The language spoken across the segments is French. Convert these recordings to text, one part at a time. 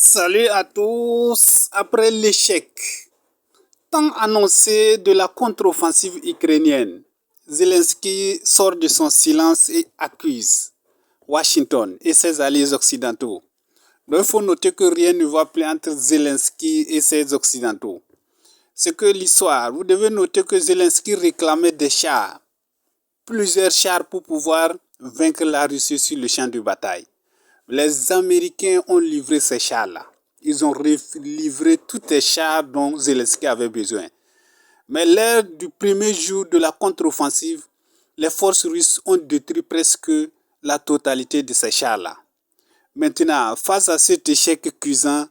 Salut à tous. Après l'échec tant annoncé de la contre-offensive ukrainienne, Zelensky sort de son silence et accuse Washington et ses alliés occidentaux. Donc, il faut noter que rien ne va plus entre Zelensky et ses occidentaux. C'est que l'histoire, vous devez noter que Zelensky réclamait des chars, plusieurs chars pour pouvoir vaincre la Russie sur le champ de bataille. Les Américains ont livré ces chars-là. Ils ont livré tous les chars dont Zelensky avait besoin. Mais l'heure du premier jour de la contre-offensive, les forces russes ont détruit presque la totalité de ces chars-là. Maintenant, face à cet échec cuisant,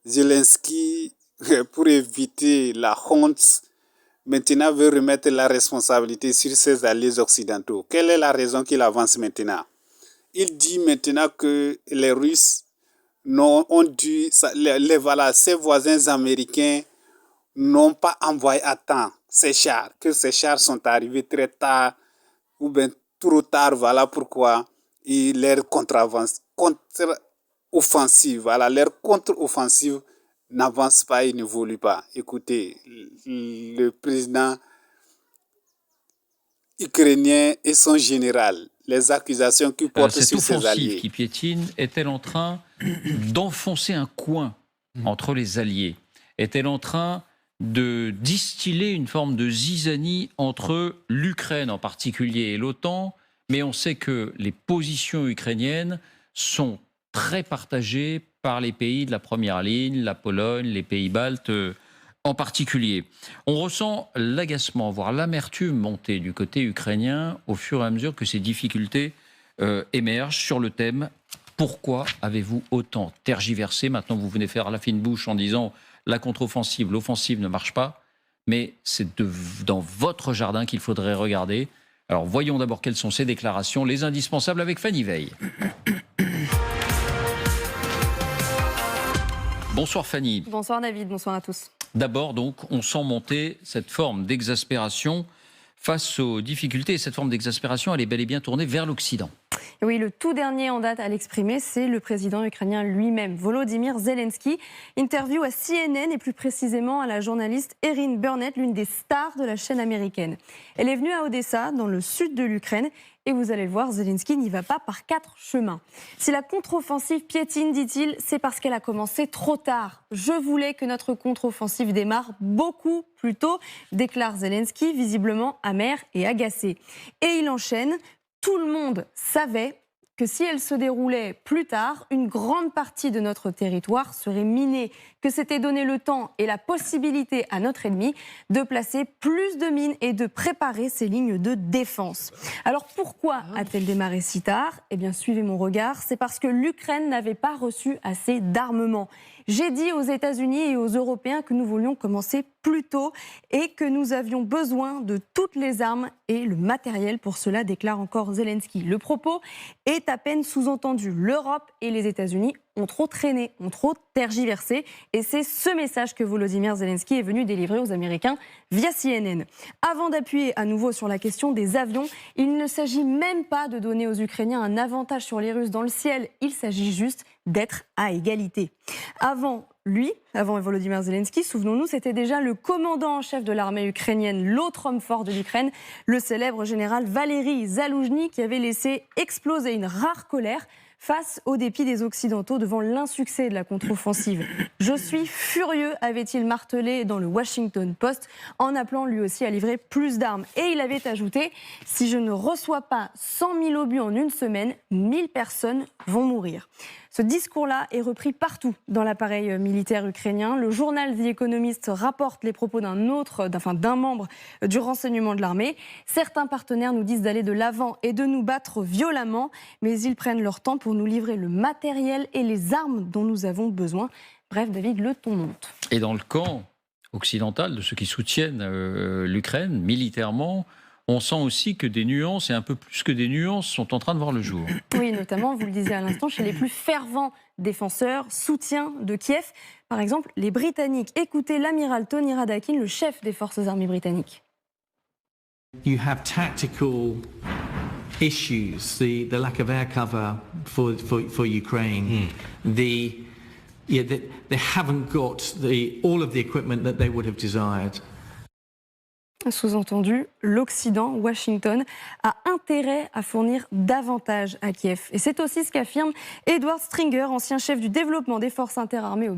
Zelensky, pour éviter la honte, maintenant veut remettre la responsabilité sur ses alliés occidentaux. Quelle est la raison qu'il avance maintenant? Il dit maintenant que les Russes ont dû, ses voisins américains n'ont pas envoyé à temps ces chars, que ces chars sont arrivés très tard ou bien trop tard. Voilà pourquoi leur contre-offensive, leur contre-offensive n'avance pas et n'évolue pas. Écoutez, le président ukrainien et son général, les accusations qu'il porte sur ses alliés. Cette offensive qui piétine est-elle en train d'enfoncer un coin entre les alliés? Est-elle en train de distiller une forme de zizanie entre l'Ukraine en particulier et l'OTAN? Mais on sait que les positions ukrainiennes sont très partagées par les pays de la première ligne, la Pologne, les pays baltes en particulier. On ressent l'agacement, voire l'amertume monter du côté ukrainien au fur et à mesure que ces difficultés émergent sur le thème « Pourquoi avez-vous autant tergiversé ?» Maintenant, vous venez faire la fine bouche en disant « La contre-offensive, l'offensive ne marche pas », mais c'est dans votre jardin qu'il faudrait regarder. Alors, voyons d'abord quelles sont ces déclarations, les indispensables avec Fanny Veil. Bonsoir Fanny. Bonsoir David, bonsoir à tous. D'abord, donc, on sent monter cette forme d'exaspération face aux difficultés. Et cette forme d'exaspération, elle est bel et bien tournée vers l'Occident. Oui, le tout dernier en date à l'exprimer, c'est le président ukrainien lui-même, Volodymyr Zelensky. Interview à CNN et plus précisément à la journaliste Erin Burnett, l'une des stars de la chaîne américaine. Elle est venue à Odessa, dans le sud de l'Ukraine. Et vous allez le voir, Zelensky n'y va pas par 4 chemins. Si la contre-offensive piétine, dit-il, c'est parce qu'elle a commencé trop tard. Je voulais que notre contre-offensive démarre beaucoup plus tôt, déclare Zelensky, visiblement amer et agacé. Et il enchaîne, tout le monde savait que si elle se déroulait plus tard, une grande partie de notre territoire serait minée, que c'était donner le temps et la possibilité à notre ennemi de placer plus de mines et de préparer ses lignes de défense. Alors pourquoi a-t-elle démarré si tard? Eh bien, suivez mon regard, c'est parce que l'Ukraine n'avait pas reçu assez d'armement. J'ai dit aux États-Unis et aux Européens que nous voulions commencer plus tôt et que nous avions besoin de toutes les armes et le matériel pour cela, déclare encore Zelensky. Le propos est à peine sous-entendu. L'Europe et les États-Unis ont trop traîné, ont trop tergiversé. Et c'est ce message que Volodymyr Zelensky est venu délivrer aux Américains via CNN. Avant d'appuyer à nouveau sur la question des avions, il ne s'agit même pas de donner aux Ukrainiens un avantage sur les Russes dans le ciel. Il s'agit juste d'être à égalité. Avant Volodymyr Zelensky, souvenons-nous, c'était déjà le commandant en chef de l'armée ukrainienne, l'autre homme fort de l'Ukraine, le célèbre général Valery Zaloujny, qui avait laissé exploser une rare colère face au dépit des Occidentaux devant l'insuccès de la contre-offensive. « Je suis furieux », avait-il martelé dans le Washington Post, en appelant lui aussi à livrer plus d'armes. Et il avait ajouté « Si je ne reçois pas 100 000 obus en une semaine, 1000 personnes vont mourir ». Ce discours-là est repris partout dans l'appareil militaire ukrainien. Le journal The Economist rapporte les propos d'un membre du renseignement de l'armée. Certains partenaires nous disent d'aller de l'avant et de nous battre violemment, mais ils prennent leur temps pour nous livrer le matériel et les armes dont nous avons besoin. Bref, David, le ton monte. Et dans le camp occidental, de ceux qui soutiennent l'Ukraine militairement, on sent aussi que des nuances, et un peu plus que des nuances, sont en train de voir le jour. Oui, notamment, vous le disiez à l'instant, chez les plus fervents défenseurs, soutiens de Kiev. Par exemple, les Britanniques. Écoutez l'amiral Tony Radakin, le chef des forces armées britanniques. You have tactical issues, the lack of air cover for Ukraine, the yeah, they haven't got all of the equipment that they would have desired. Sous-entendu, l'Occident, Washington, a intérêt à fournir davantage à Kiev. Et c'est aussi ce qu'affirme Edward Stringer, ancien chef du développement des forces interarmées au